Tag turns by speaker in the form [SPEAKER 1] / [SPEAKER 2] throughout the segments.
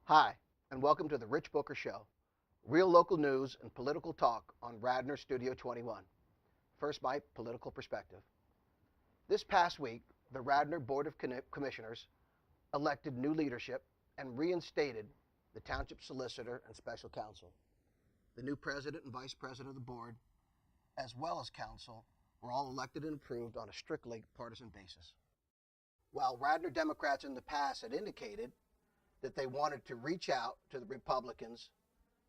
[SPEAKER 1] Hi, and welcome to the Rich Booker Show, real local news and political talk on Radnor Studio 21. First, my political perspective. This past week, the Radnor Board of Commissioners elected new leadership and reinstated the Township Solicitor and Special Counsel. The new president and vice president of the board, as well as council, were all elected and approved on a strictly partisan basis. While Radnor Democrats in the past had indicated that they wanted to reach out to the Republicans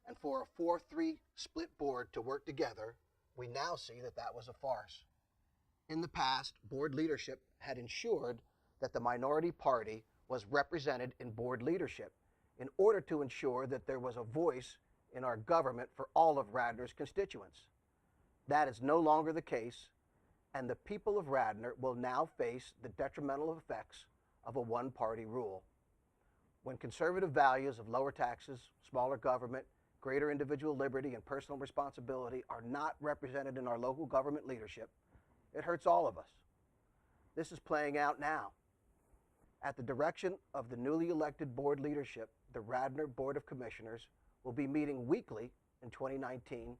[SPEAKER 1] and for a 4-3 split board to work together, we now see that that was a farce. In the past, board leadership had ensured that the minority party was represented in board leadership in order to ensure that there was a voice in our government for all of Radnor's constituents. That is no longer the case, and the people of Radnor will now face the detrimental effects of a one-party rule. When conservative values of lower taxes, smaller government, greater individual liberty, and personal responsibility are not represented in our local government leadership, it hurts all of us. This is playing out now. At the direction of the newly elected board leadership, the Radnor Board of Commissioners will be meeting weekly in 2019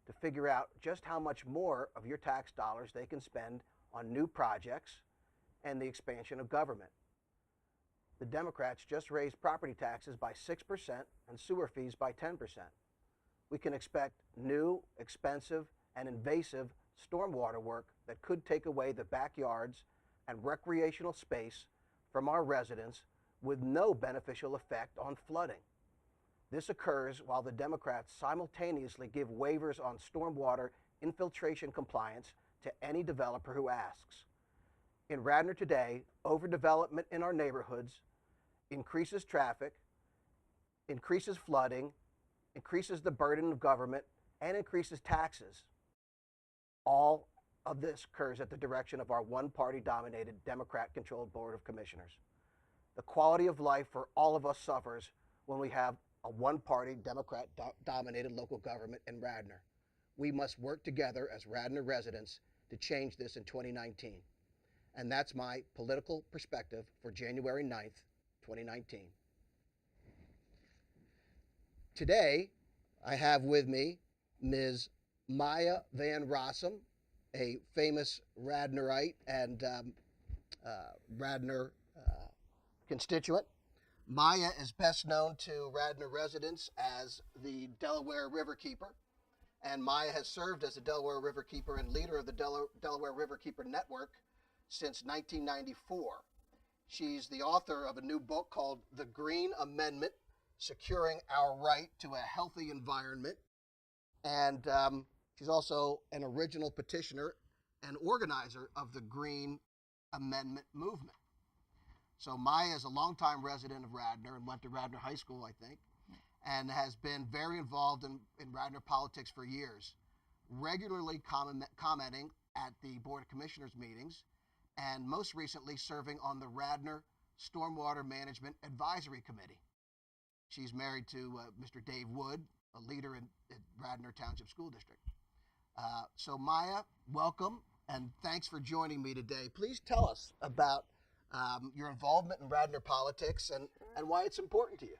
[SPEAKER 1] to figure out just how much more of your tax dollars they can spend on new projects and the expansion of government. The Democrats just raised property taxes by 6% and sewer fees by 10%. We can expect new, expensive, and invasive stormwater work that could take away the backyards and recreational space from our residents with no beneficial effect on flooding. This occurs while the Democrats simultaneously give waivers on stormwater infiltration compliance to any developer who asks. In Radnor today, overdevelopment in our neighborhoods increases traffic, increases flooding, increases the burden of government, and increases taxes. All of this occurs at the direction of our one-party dominated Democrat-controlled Board of Commissioners. The quality of life for all of us suffers when we have a one-party Democrat-dominated local government in Radnor. We must work together as Radnor residents to change this in 2019. And that's my political perspective for January 9th, 2019. Today, I have with me Ms. Maya van Rossum, a famous Radnorite and Radnor constituent. Maya is best known to Radnor residents as the Delaware Riverkeeper, and Maya has served as the Delaware Riverkeeper and leader of the Delaware Riverkeeper Network since 1994. She's the author of a new book called The Green Amendment, Securing Our Right to a Healthy Environment, and she's also an original petitioner and organizer of the Green Amendment movement. So Maya is a longtime resident of Radnor and went to Radnor High School, I think, and has been very involved in Radnor politics for years, regularly commenting at the Board of Commissioners meetings, and most recently serving on the Radnor Stormwater Management Advisory Committee. She's married to Mr. Dave Wood, a leader in Radnor Township School District. So Maya, welcome, and thanks for joining me today. Please tell us about your involvement in Radnor politics and why it's important to you.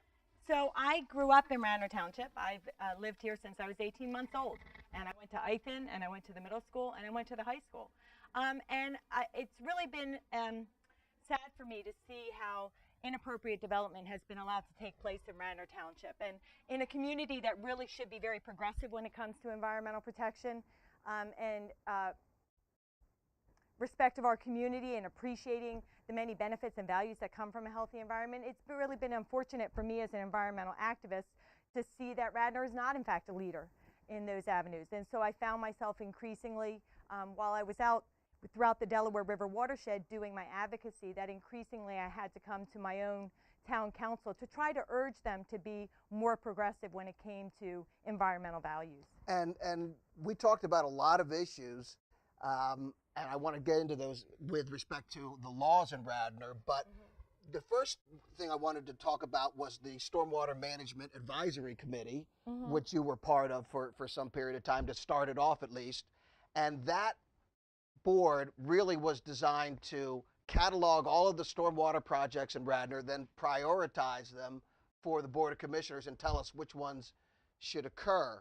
[SPEAKER 2] So I grew up in Radnor Township. I've lived here since I was 18 months old. And I went to Ithan, and I went to the middle school, and I went to the high school. It's really been sad for me to see how inappropriate development has been allowed to take place in Radnor Township. And in a community that really should be very progressive when it comes to environmental protection and respect of our community and appreciating the many benefits and values that come from a healthy environment, it's really been unfortunate for me as an environmental activist to see that Radnor is not in fact a leader in those avenues. And so I found myself increasingly, while I was out throughout the Delaware River watershed doing my advocacy, that increasingly I had to come to my own town council to try to urge them to be more progressive when it came to environmental values.
[SPEAKER 1] And we talked about a lot of issues, and I want to get into those with respect to the laws in Radnor, but the first thing I wanted to talk about was the Stormwater Management Advisory Committee, which you were part of for some period of time, to start it off at least. And that board really was designed to catalog all of the stormwater projects in Radnor, then prioritize them before the Board of Commissioners and tell us which ones should occur.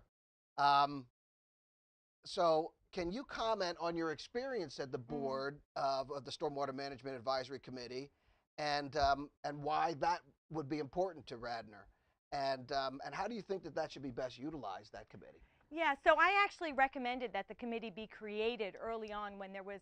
[SPEAKER 1] So can you comment on your experience at the board of the Stormwater Management Advisory Committee, and why that would be important to Radnor, and how do you think that should be best utilized, that committee?
[SPEAKER 2] Yeah, so I actually recommended that the committee be created early on when there was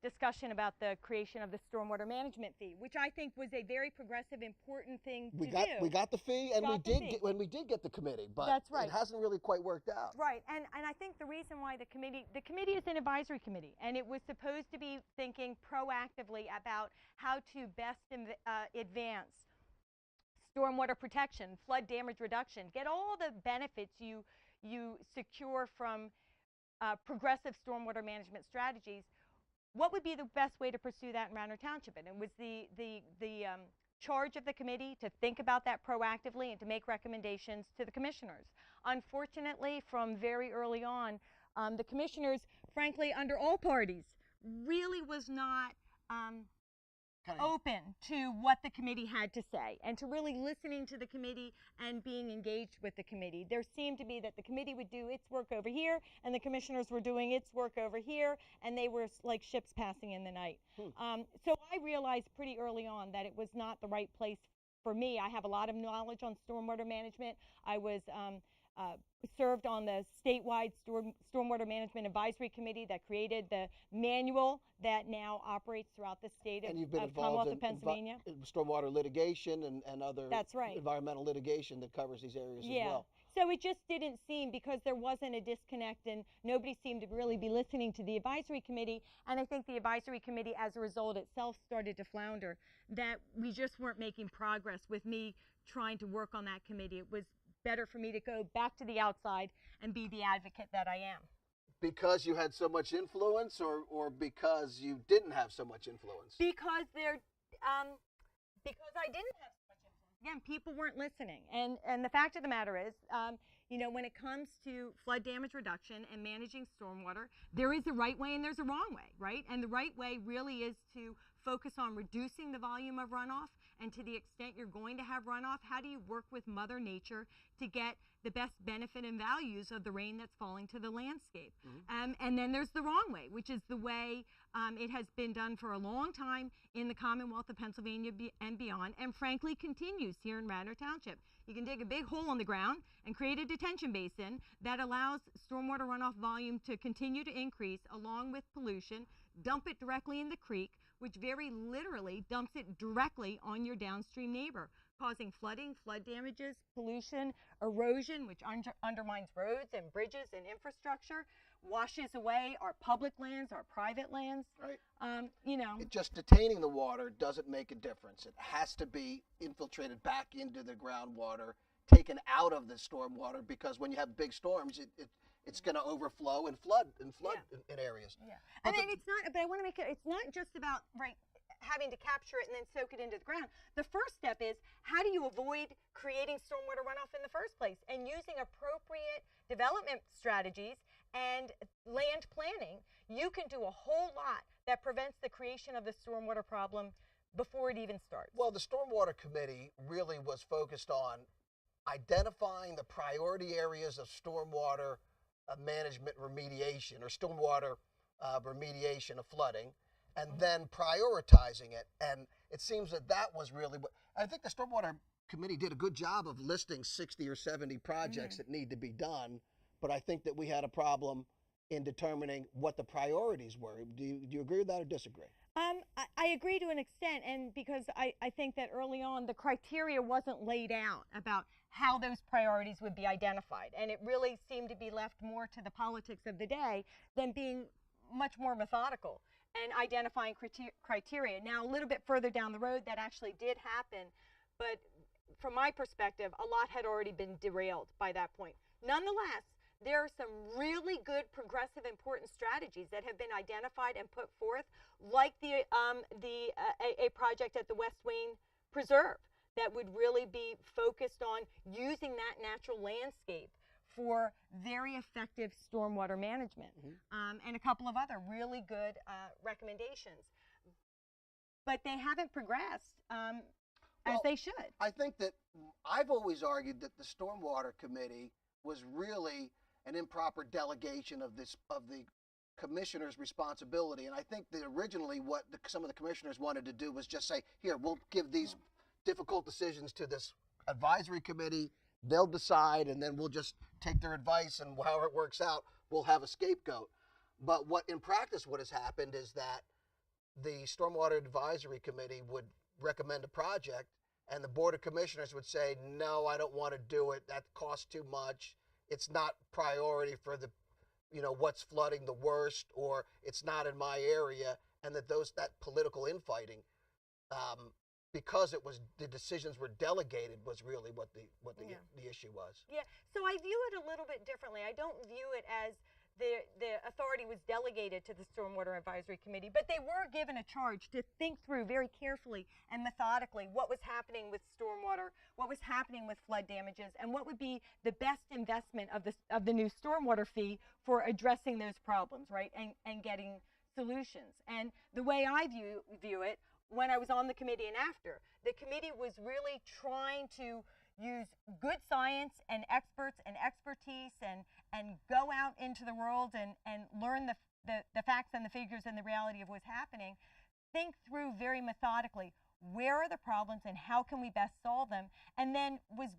[SPEAKER 2] discussion about the creation of the stormwater management fee, which I think was a very progressive, important thing to do.
[SPEAKER 1] We got the fee, and we did get the committee, but
[SPEAKER 2] that's right.
[SPEAKER 1] It hasn't really quite worked out.
[SPEAKER 2] Right, and I think the reason why the committee is an advisory committee, and it was supposed to be thinking proactively about how to best advance stormwater protection, flood damage reduction, get all the benefits you secure from progressive stormwater management strategies. What would be the best way to pursue that in Radnor Township? And it was the charge of the committee to think about that proactively and to make recommendations to the commissioners. Unfortunately, from very early on, the commissioners, frankly, under all parties, really was not open to what the committee had to say, and to really listening to the committee and being engaged with the committee. There seemed to be that the committee would do its work over here, and the commissioners were doing its work over here, and they were like ships passing in the night. So I realized pretty early on that it was not the right place for me. I have a lot of knowledge on stormwater management. I was served on the statewide Stormwater Management Advisory Committee that created the manual that now operates throughout the state of Commonwealth of Pennsylvania.
[SPEAKER 1] In stormwater litigation and other
[SPEAKER 2] That's right.
[SPEAKER 1] environmental litigation that covers these areas as well.
[SPEAKER 2] So it just didn't seem, because there wasn't a disconnect and nobody seemed to really be listening to the advisory committee, and I think the advisory committee as a result itself started to flounder, that we just weren't making progress with me trying to work on that committee. It was better for me to go back to the outside and be the advocate that I am.
[SPEAKER 1] Because you had so much influence, or because you didn't have so much influence?
[SPEAKER 2] Because I didn't have so much influence. Again, people weren't listening. And the fact of the matter is, you know, when it comes to flood damage reduction and managing stormwater, there is a right way and there's a wrong way, right? And the right way really is to focus on reducing the volume of runoff, and to the extent you're going to have runoff, how do you work with Mother Nature to get the best benefit and values of the rain that's falling to the landscape? And then there's the wrong way, which is the way it has been done for a long time in the Commonwealth of Pennsylvania and beyond, and frankly continues here in Radnor Township. You can dig a big hole in the ground and create a detention basin that allows stormwater runoff volume to continue to increase along with pollution, dump it directly in the creek, which very literally dumps it directly on your downstream neighbor, causing flooding, flood damages, pollution, erosion, which undermines roads and bridges and infrastructure, washes away our public lands, our private lands.
[SPEAKER 1] Right.
[SPEAKER 2] You know,
[SPEAKER 1] just detaining the water doesn't make a difference. It has to be infiltrated back into the groundwater, taken out of the stormwater, because when you have big storms, it's going to overflow and flood in areas.
[SPEAKER 2] Yeah. And then it's not, but I want to make it, it's not just about, right, having to capture it and then soak it into the ground. The first step is, how do you avoid creating stormwater runoff in the first place? And using appropriate development strategies and land planning, you can do a whole lot that prevents the creation of the stormwater problem before it even starts.
[SPEAKER 1] Well, the Stormwater Committee really was focused on identifying the priority areas of stormwater management remediation, or stormwater remediation of flooding, and then prioritizing it. And it seems that was really what I think the Stormwater Committee did a good job of listing 60 or 70 projects that need to be done, but I think that we had a problem in determining what the priorities were. Do you agree with that or disagree?
[SPEAKER 2] I agree to an extent, and because I think that early on the criteria wasn't laid out about how those priorities would be identified, and it really seemed to be left more to the politics of the day than being much more methodical and identifying criteria. Now, a little bit further down the road, that actually did happen, but from my perspective, a lot had already been derailed by that point. Nonetheless, there are some really good, progressive, important strategies that have been identified and put forth, like a project at the West Wayne Preserve that would really be focused on using that natural landscape for very effective stormwater management, and a couple of other really good recommendations. But they haven't progressed. as
[SPEAKER 1] Well,
[SPEAKER 2] they should.
[SPEAKER 1] I think that I've always argued that the Stormwater Committee was really an improper delegation of the commissioner's responsibility. And I think that originally what some of the commissioners wanted to do was just say, here, we'll give these difficult decisions to this advisory committee. They'll decide, and then we'll just take their advice, and however it works out, we'll have a scapegoat. But what in practice what has happened is that the Stormwater Advisory Committee would recommend a project, and the Board of Commissioners would say, no, I don't want to do it. That costs too much. It's not priority for the, what's flooding the worst, or it's not in my area. And that that political infighting, because the decisions were delegated, was really what the issue was.
[SPEAKER 2] Yeah. So I view it a little bit differently. I don't view it as the authority was delegated to the Stormwater Advisory Committee, but they were given a charge to think through very carefully and methodically what was happening with stormwater, what was happening with flood damages, and what would be the best investment of the new stormwater fee for addressing those problems, right, and getting solutions. And the way I view it, when I was on the committee and after, the committee was really trying to use good science and experts and expertise and go out into the world and learn the facts and the figures and the reality of what's happening. Think through very methodically, where are the problems and how can we best solve them? And then was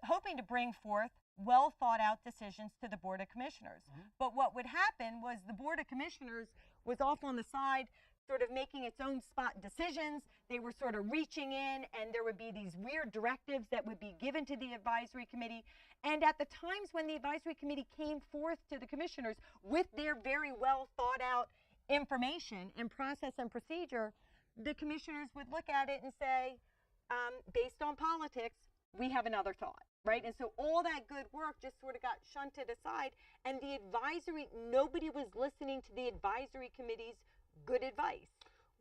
[SPEAKER 2] hoping to bring forth well thought out decisions to the Board of Commissioners. Mm-hmm. But what would happen was the Board of Commissioners was off on the side, sort of making its own spot decisions. They were sort of reaching in, and there would be these weird directives that would be given to the advisory committee. And at the times when the advisory committee came forth to the commissioners with their very well thought out information and process and procedure, the commissioners would look at it and say, based on politics, we have another thought, right? And so all that good work just sort of got shunted aside, and nobody was listening to the advisory committee's good advice.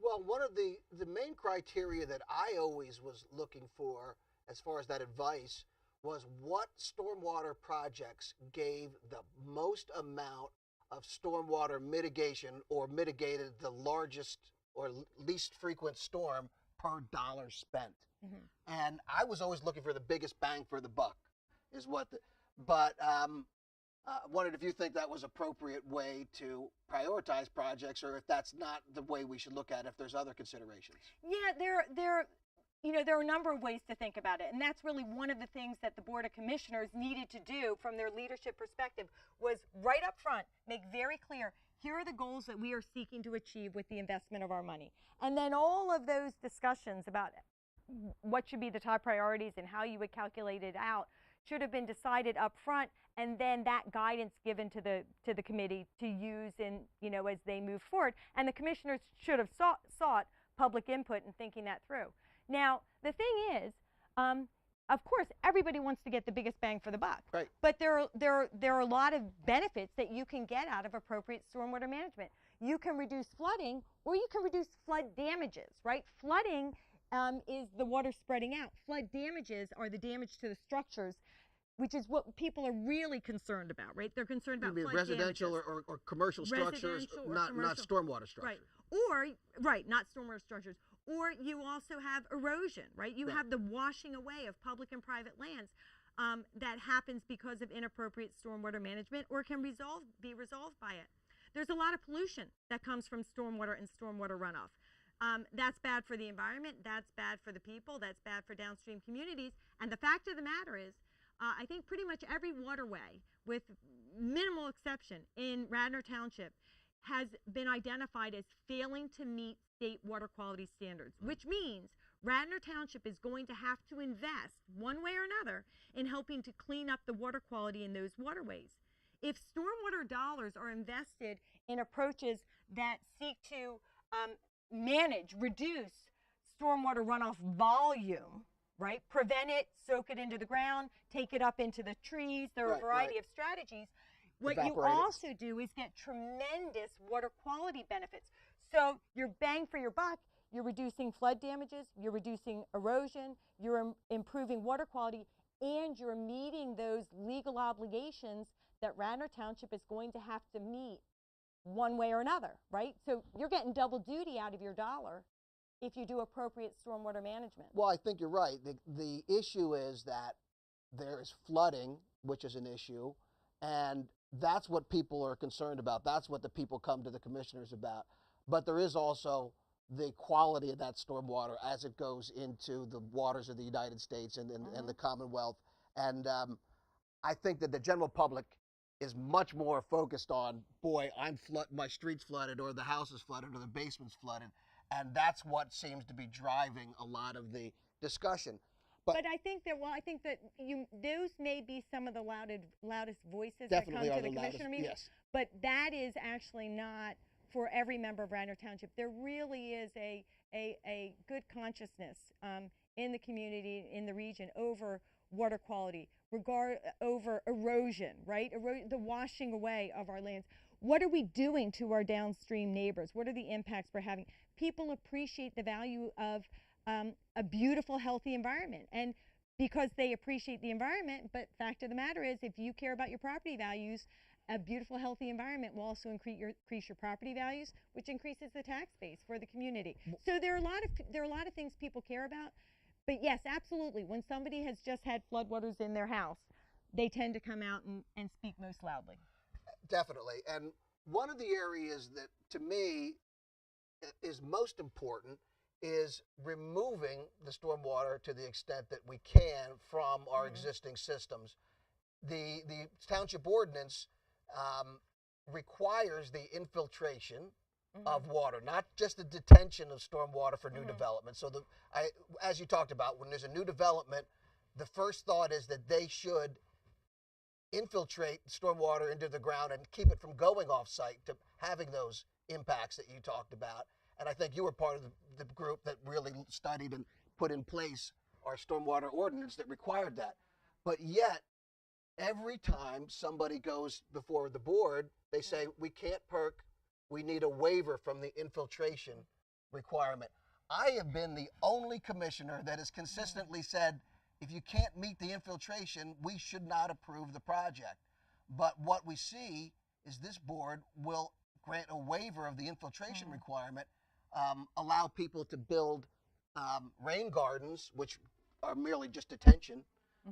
[SPEAKER 1] Well, one of the main criteria that I always was looking for as far as that advice was what stormwater projects gave the most amount of stormwater mitigation or mitigated the largest or least frequent storm per dollar spent. Mm-hmm. And I was always looking for the biggest bang for the buck wondered if you think that was appropriate way to prioritize projects, or if that's not the way we should look at it, if there's other considerations.
[SPEAKER 2] Yeah, there are a number of ways to think about it, and that's really one of the things that the Board of Commissioners needed to do from their leadership perspective, was right up front make very clear, here are the goals that we are seeking to achieve with the investment of our money. And then all of those discussions about what should be the top priorities and how you would calculate it out should have been decided up front, and then that guidance given to the committee to use as they move forward. And the commissioners should have sought public input in thinking that through. Now, the thing is, of course, everybody wants to get the biggest bang for the buck.
[SPEAKER 1] Right.
[SPEAKER 2] But there are a lot of benefits that you can get out of appropriate stormwater management. You can reduce flooding, or you can reduce flood damages, right? Flooding is the water spreading out. Flood damages are the damage to the structures, which is what people are really concerned about, right? They're concerned about flood
[SPEAKER 1] residential
[SPEAKER 2] damages.
[SPEAKER 1] or commercial structures, not stormwater structures.
[SPEAKER 2] Right, not stormwater structures. Or you also have erosion, right? You have the washing away of public and private lands that happens because of inappropriate stormwater management, or can be resolved by it. There's a lot of pollution that comes from stormwater and stormwater runoff. That's bad for the environment, that's bad for the people, that's bad for downstream communities. And the fact of the matter is, I think pretty much every waterway, with minimal exception, in Radnor Township has been identified as failing to meet state water quality standards, which means Radnor Township is going to have to invest, one way or another, in helping to clean up the water quality in those waterways. If stormwater dollars are invested in approaches that seek to reduce stormwater runoff volume, right? Prevent it, soak it into the ground, take it up into the trees. There are a variety of strategies. What you also do is get tremendous water quality benefits. So your bang for your buck, you're reducing flood damages, you're reducing erosion, you're improving water quality, and you're meeting those legal obligations that Radnor Township is going to have to meet one way or another, right? So you're getting double duty out of your dollar if you do appropriate stormwater management.
[SPEAKER 1] Well, I think you're right. The issue is that there is flooding, which is an issue, and that's what people are concerned about. That's what the people come to the commissioners about. But there is also the quality of that stormwater as it goes into the waters of the United States and the Commonwealth. And I think that the general public is much more focused on, boy, my street's flooded, or the house is flooded, or the basement's flooded. And that's what seems to be driving a lot of the discussion.
[SPEAKER 2] But I think that, those may be some of the loudest voices that come
[SPEAKER 1] Definitely
[SPEAKER 2] to the commissioner meeting.
[SPEAKER 1] Yes.
[SPEAKER 2] But that is actually not for every member of Radnor Township. There really is a good consciousness in the community, in the region, over water quality, over erosion, right? The washing away of our lands. What are we doing to our downstream neighbors? What are the impacts we're having? People appreciate the value of a beautiful, healthy environment. And because they appreciate the environment, but fact of the matter is, if you care about your property values, a beautiful, healthy environment will also increase your property values, which increases the tax base for the community. So there are a lot of things people care about. But yes, absolutely, when somebody has just had floodwaters in their house, they tend to come out and speak most loudly.
[SPEAKER 1] Definitely. And one of the areas that, to me, is most important is removing the stormwater to the extent that we can from our existing systems. The township ordinance requires the infiltration of water, not just the detention of stormwater for new development. So as you talked about, when there's a new development, the first thought is that they should infiltrate stormwater into the ground and keep it from going off site to having those impacts that you talked about. And I think you were part of the group that really studied and put in place our stormwater ordinance that required that. But yet, every time somebody goes before the board, they say, we can't perk, we need a waiver from the infiltration requirement. I have been the only commissioner that has consistently said, if you can't meet the infiltration, we should not approve the project. But what we see is this board will grant a waiver of the infiltration requirement, allow people to build rain gardens, which are merely just detention,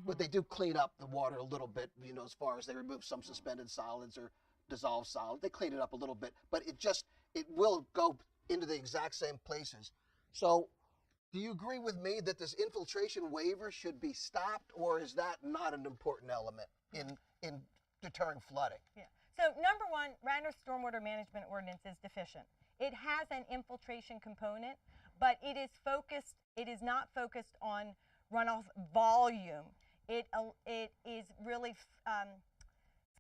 [SPEAKER 1] but they do clean up the water a little bit, as far as they remove some suspended solids or dissolved solids. They clean it up a little bit, but it will go into the exact same places. So do you agree with me that this infiltration waiver should be stopped, or is that not an important element in deterring flooding?
[SPEAKER 2] Yeah. So number one, Radnor's stormwater management ordinance is deficient. It has an infiltration component, but it is not focused on runoff volume. It is really a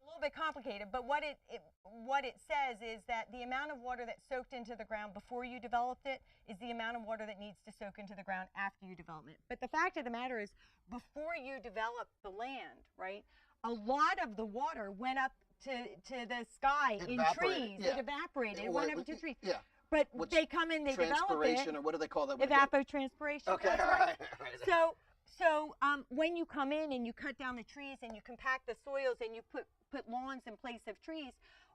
[SPEAKER 2] little bit complicated, but what it says is that the amount of water that soaked into the ground before you developed it is the amount of water that needs to soak into the ground after you develop it. But the fact of the matter is, before you develop the land, right, a lot of the water went up to the sky in trees.
[SPEAKER 1] Yeah.
[SPEAKER 2] It evaporated. It went up into trees.
[SPEAKER 1] Yeah.
[SPEAKER 2] But they come in, they develop it.
[SPEAKER 1] Or what do they call that?
[SPEAKER 2] Evapotranspiration.
[SPEAKER 1] Okay,
[SPEAKER 2] that's
[SPEAKER 1] all
[SPEAKER 2] right.
[SPEAKER 1] right.
[SPEAKER 2] So when you come in and you cut down the trees and you compact the soils and you put lawns in place of trees,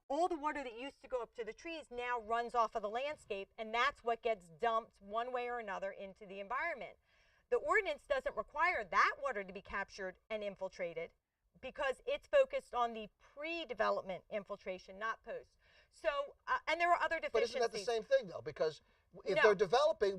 [SPEAKER 2] all the water that used to go up to the trees now runs off of the landscape, and that's what gets dumped one way or another into the environment. The ordinance doesn't require that water to be captured and infiltrated because it's focused on the pre-development infiltration, not post. So, and there are other deficiencies.
[SPEAKER 1] But isn't that the same thing, though? Because if they're developing,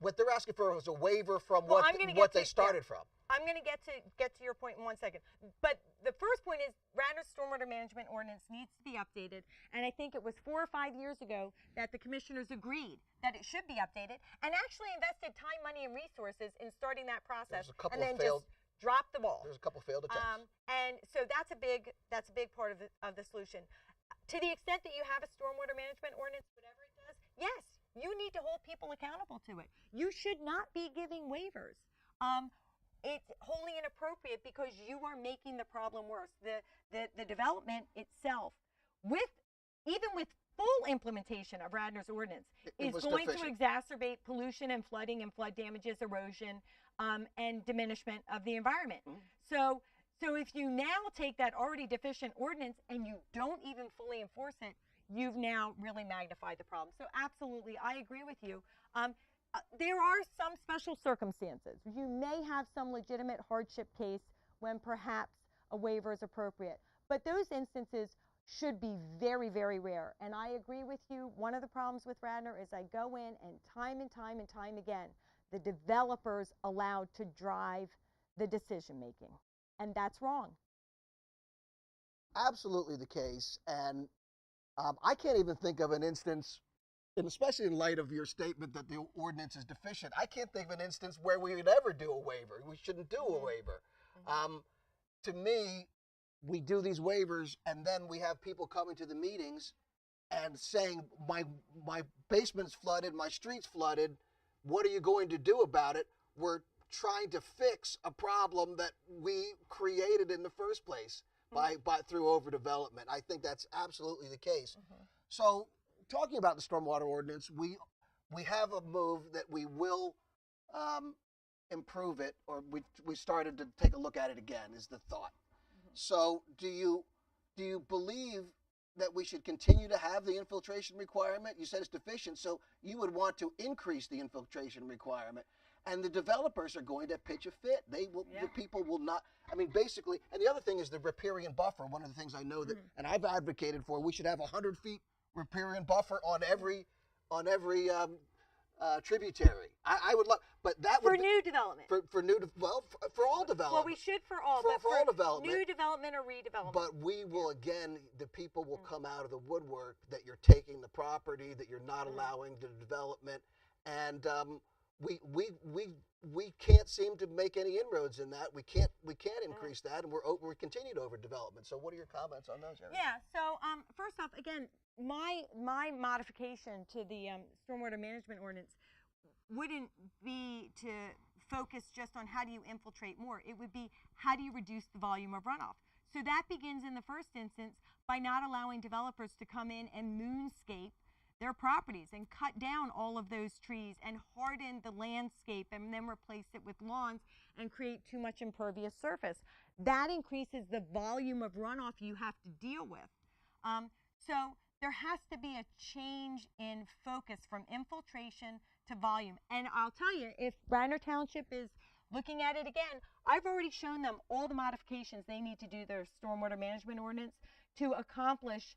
[SPEAKER 1] what they're asking for is a waiver from what they started from.
[SPEAKER 2] I'm going to get to your point in 1 second. But the first point is Radnor's stormwater management ordinance needs to be updated. And I think it was 4 or 5 years ago that the commissioners agreed that it should be updated and actually invested time, money, and resources in starting that process. And then just dropped the ball.
[SPEAKER 1] There's a couple failed attempts.
[SPEAKER 2] And so that's a big part of the solution. To the extent that you have a stormwater management ordinance, whatever it does, yes, you need to hold people accountable to it. You should not be giving waivers. It's wholly inappropriate because you are making the problem worse. The development itself, even with full implementation of Radnor's ordinance, is going to exacerbate pollution and flooding and flood damages, erosion, and diminishment of the environment. So if you now take that already deficient ordinance and you don't even fully enforce it, you've now really magnified the problem. So absolutely, I agree with you. There are some special circumstances. You may have some legitimate hardship case when perhaps a waiver is appropriate. But those instances should be very, very rare. And I agree with you. One of the problems with Radnor is I go in and time again, the developer's allowed to drive the decision making. And that's wrong.
[SPEAKER 1] Absolutely the case. And I can't even think of an instance, and especially in light of your statement that the ordinance is deficient, I can't think of an instance where we would ever do a waiver. We shouldn't do a waiver. To me, we do these waivers and then we have people coming to the meetings and saying, my basement's flooded, my street's flooded, what are you going to do about it? We're trying to fix a problem that we created in the first place by through overdevelopment. I think that's absolutely the case. So talking about the stormwater ordinance, we have a move that we will improve it, or we started to take a look at it again, is the thought. So do you believe that we should continue to have the infiltration requirement? You said it's deficient, so you would want to increase the infiltration requirement. And the developers are going to pitch a fit. They will. The people will not. I mean, basically. And the other thing is the riparian buffer. One of the things I know that, and I've advocated for, we should have 100 feet riparian buffer on every tributary. I would love, but that would
[SPEAKER 2] for new development.
[SPEAKER 1] For all development.
[SPEAKER 2] Well, we should for all, but
[SPEAKER 1] for all development.
[SPEAKER 2] New development or redevelopment.
[SPEAKER 1] But we will again. The people will come out of the woodwork that you're taking the property, that you're not allowing the development, and we can't seem to make any inroads in that. We can't increase that, and we're continued overdevelopment. So what are your comments on those areas?
[SPEAKER 2] Yeah. So first off, again, my modification to the stormwater management ordinance wouldn't be to focus just on how do you infiltrate more. It would be how do you reduce the volume of runoff. So that begins in the first instance by not allowing developers to come in and moonscape their properties and cut down all of those trees and harden the landscape and then replace it with lawns and create too much impervious surface. That increases the volume of runoff you have to deal with. So there has to be a change in focus from infiltration to volume. And I'll tell you, if Radnor Township is looking at it again, I've already shown them all the modifications they need to do their stormwater management ordinance to accomplish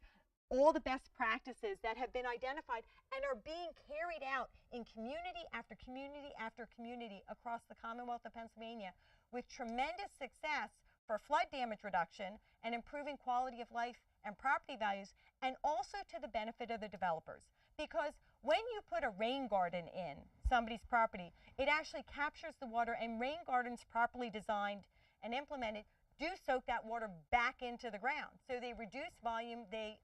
[SPEAKER 2] all the best practices that have been identified and are being carried out in community after community after community across the Commonwealth of Pennsylvania with tremendous success for flood damage reduction and improving quality of life and property values, and also to the benefit of the developers. Because when you put a rain garden in somebody's property, it actually captures the water, and rain gardens properly designed and implemented do soak that water back into the ground. So they reduce volume, they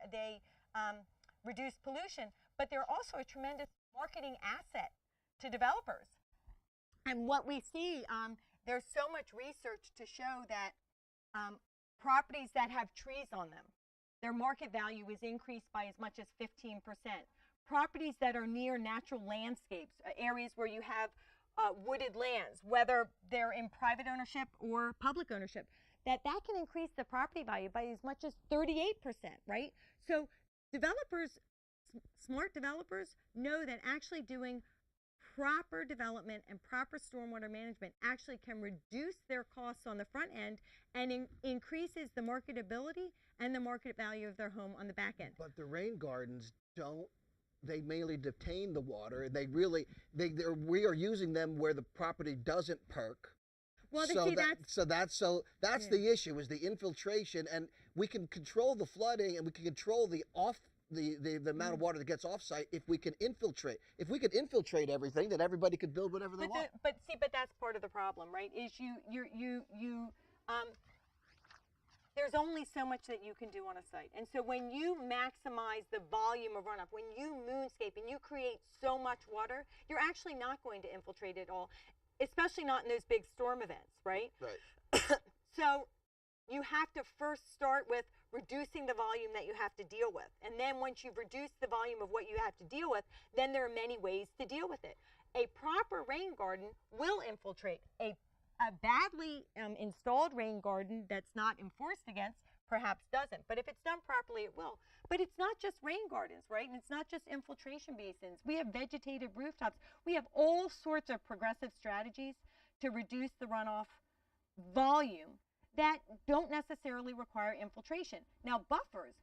[SPEAKER 2] reduce pollution, but they're also a tremendous marketing asset to developers. And what we see, there's so much research to show that properties that have trees on them, their market value is increased by as much as 15%. Properties that are near natural landscapes, areas where you have wooded lands, whether they're in private ownership or public ownership, that can increase the property value by as much as 38%, right? So developers, smart developers, know that actually doing proper development and proper stormwater management actually can reduce their costs on the front end and increases the marketability and the market value of their home on the back end.
[SPEAKER 1] But the rain gardens don't. They mainly detain the water. We are using them where the property doesn't perk.
[SPEAKER 2] Well,
[SPEAKER 1] that's the issue, is the infiltration, and we can control the flooding and we can control the amount of water that gets off-site if we can infiltrate. If we could infiltrate everything, then everybody could build whatever they want.
[SPEAKER 2] But that's part of the problem, right? Is there's only so much that you can do on a site. And so when you maximize the volume of runoff, when you moonscape and you create so much water, you're actually not going to infiltrate it all, especially not in those big storm events, right?
[SPEAKER 1] Right.
[SPEAKER 2] So you have to first start with reducing the volume that you have to deal with. And then once you've reduced the volume of what you have to deal with, then there are many ways to deal with it. A proper rain garden will infiltrate. A badly installed rain garden that's not enforced against perhaps doesn't. But if it's done properly, it will. But it's not just rain gardens, right? And it's not just infiltration basins. We have vegetated rooftops. We have all sorts of progressive strategies to reduce the runoff volume that don't necessarily require infiltration. Now, buffers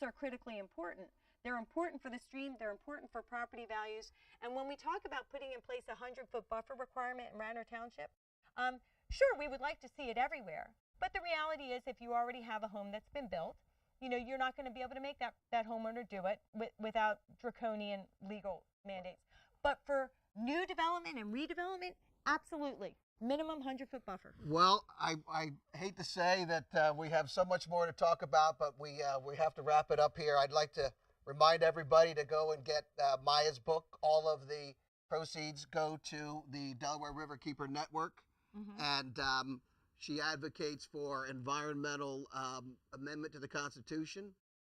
[SPEAKER 2] are critically important. They're important for the stream, they're important for property values. And when we talk about putting in place a 100-foot buffer requirement in Radnor Township, sure, we would like to see it everywhere. But the reality is, if you already have a home that's been built, you know, you're not going to be able to make that homeowner do it without draconian legal mandates. But for new development and redevelopment, absolutely. Minimum 100-foot buffer.
[SPEAKER 1] Well, I hate to say that we have so much more to talk about, but we have to wrap it up here. I'd like to remind everybody to go and get Maya's book. All of the proceeds go to the Delaware Riverkeeper Network, and she advocates for environmental amendment to the Constitution,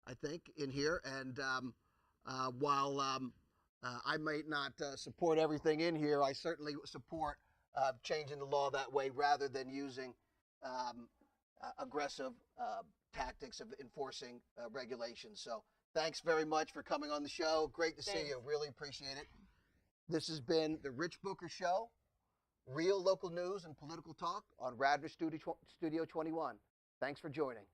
[SPEAKER 1] I think, in here. And while I might not support everything in here, I certainly support changing the law that way rather than using aggressive tactics of enforcing regulations. So thanks very much for coming on the show. Great to see you. Really appreciate it. This has been the Rich Booker Show, real local news and political talk on Radnor Studio 21. Thanks for joining.